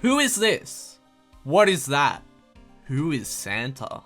Who is this? What is that? Who is Santa?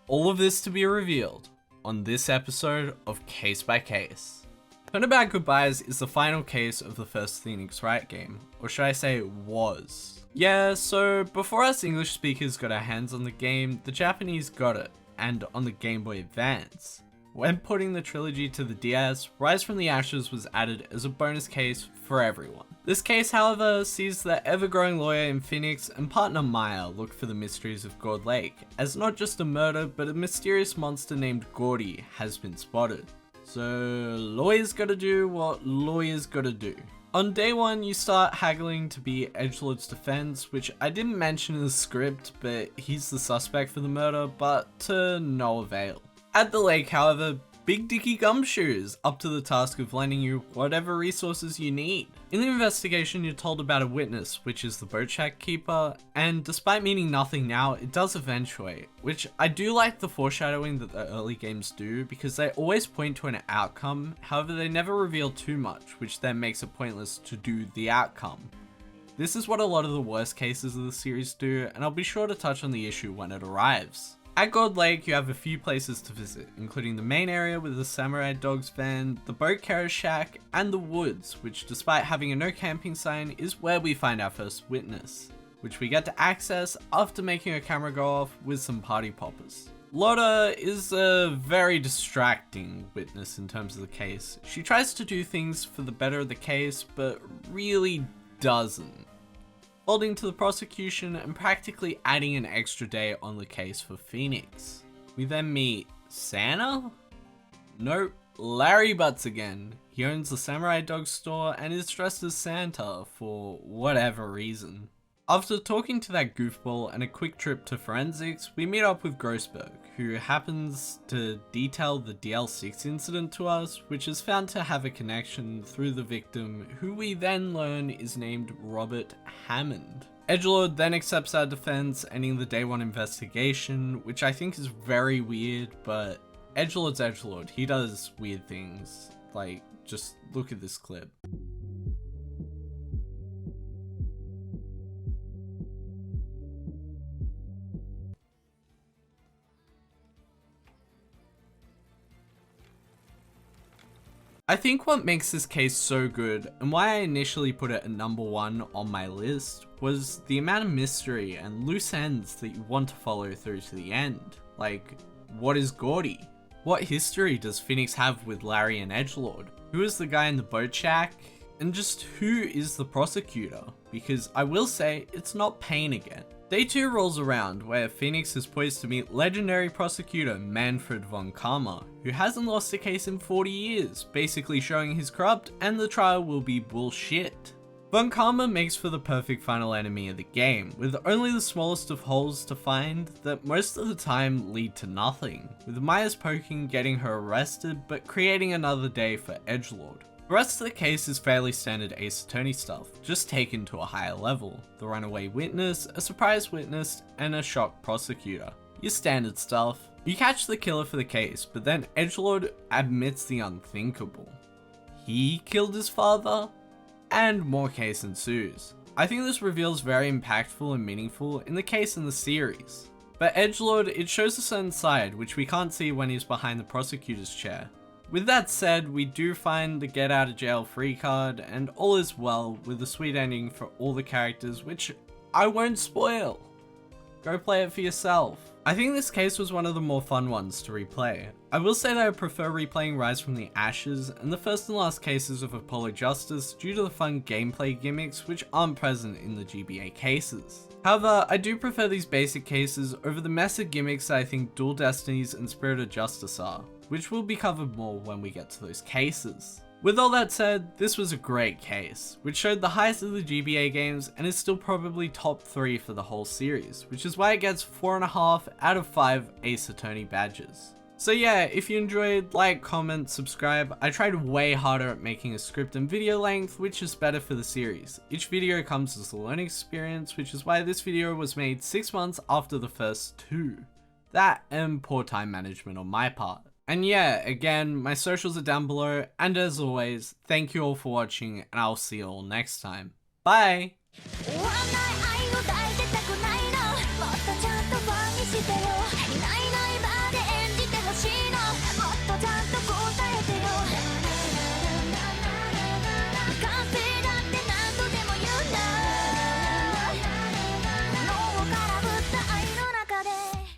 All of this to be revealed on this episode of Case by Case. Turnabout Goodbyes is the final case of the first Phoenix Wright game, or should I say was. Yeah, so before us English speakers got our hands on the game, the Japanese got it, and on the Game Boy Advance. When putting the trilogy to the DS, Rise from the Ashes was added as a bonus case for everyone. This case, however, sees the ever-growing lawyer in Phoenix and partner Maya look for the mysteries of Gourd Lake, as not just a murder, but a mysterious monster named Gordy has been spotted. So, lawyers gotta do what lawyers gotta do. On day one, you start haggling to be Edgelord's defense, which I didn't mention in the script, but he's the suspect for the murder, but to no avail. At the lake, however, Big Dicky Gumshoe's up to the task of lending you whatever resources you need. In the investigation, you're told about a witness, which is the boat shack keeper, and despite meaning nothing now, it does eventuate, which I do like the foreshadowing that the early games do, because they always point to an outcome, however they never reveal too much, which then makes it pointless to do the outcome. This is what a lot of the worst cases of the series do, and I'll be sure to touch on the issue when it arrives. At Gourd Lake, you have a few places to visit, including the main area with the Samurai Dog's van, the boat carrier shack, and the woods, which despite having a no camping sign, is where we find our first witness, which we get to access after making a camera go off with some party poppers. Lotta is a very distracting witness in terms of the case. She tries to do things for the better of the case, but really doesn't. Holding to the prosecution and practically adding an extra day on the case for Phoenix. We then meet Santa? Nope, Larry Butts again. He owns the Samurai Dog store and is dressed as Santa for whatever reason. After talking to that goofball and a quick trip to forensics, we meet up with Grossberg, who happens to detail the DL6 incident to us, which is found to have a connection through the victim, who we then learn is named Robert Hammond. Edgelord then accepts our defense, ending the day one investigation, which I think is very weird, but Edgelord's Edgelord, he does weird things. Like, just look at this clip. I think what makes this case so good, and why I initially put it at number 1 on my list, was the amount of mystery and loose ends that you want to follow through to the end. Like, what is Gordy? What history does Phoenix have with Larry and Edgelord? Who is the guy in the boat shack? And just who is the prosecutor? Because I will say, it's not Payne again. Day 2 rolls around, where Phoenix is poised to meet legendary prosecutor Manfred von Karma, who hasn't lost a case in 40 years, basically showing he's corrupt and the trial will be bullshit. Von Karma makes for the perfect final enemy of the game, with only the smallest of holes to find that most of the time lead to nothing, with Maya's poking getting her arrested but creating another day for Edgelord. The rest of the case is fairly standard Ace Attorney stuff, just taken to a higher level. The runaway witness, a surprise witness, and a shocked prosecutor. Your standard stuff. You catch the killer for the case, but then Edgelord admits the unthinkable. He killed his father? And more case ensues. I think this reveal is very impactful and meaningful in the case in the series. But Edgelord, it shows a certain side, which we can't see when he's behind the prosecutor's chair. With that said, we do find the get out of jail free card, and all is well with a sweet ending for all the characters, which I won't spoil. Go play it for yourself. I think this case was one of the more fun ones to replay. I will say that I prefer replaying Rise from the Ashes and the first and last cases of Apollo Justice due to the fun gameplay gimmicks which aren't present in the GBA cases. However, I do prefer these basic cases over the massive gimmicks that I think Dual Destinies and Spirit of Justice are, which will be covered more when we get to those cases. With all that said, this was a great case, which showed the highest of the GBA games and is still probably top 3 for the whole series, which is why it gets 4.5 out of 5 Ace Attorney badges. So yeah, if you enjoyed, like, comment, subscribe. I tried way harder at making a script and video length, which is better for the series. Each video comes as a learning experience, which is why this video was made 6 months after the first 2. That and poor time management on my part. And yeah, again, my socials are down below, and as always, thank you all for watching, and I'll see you all next time. Bye!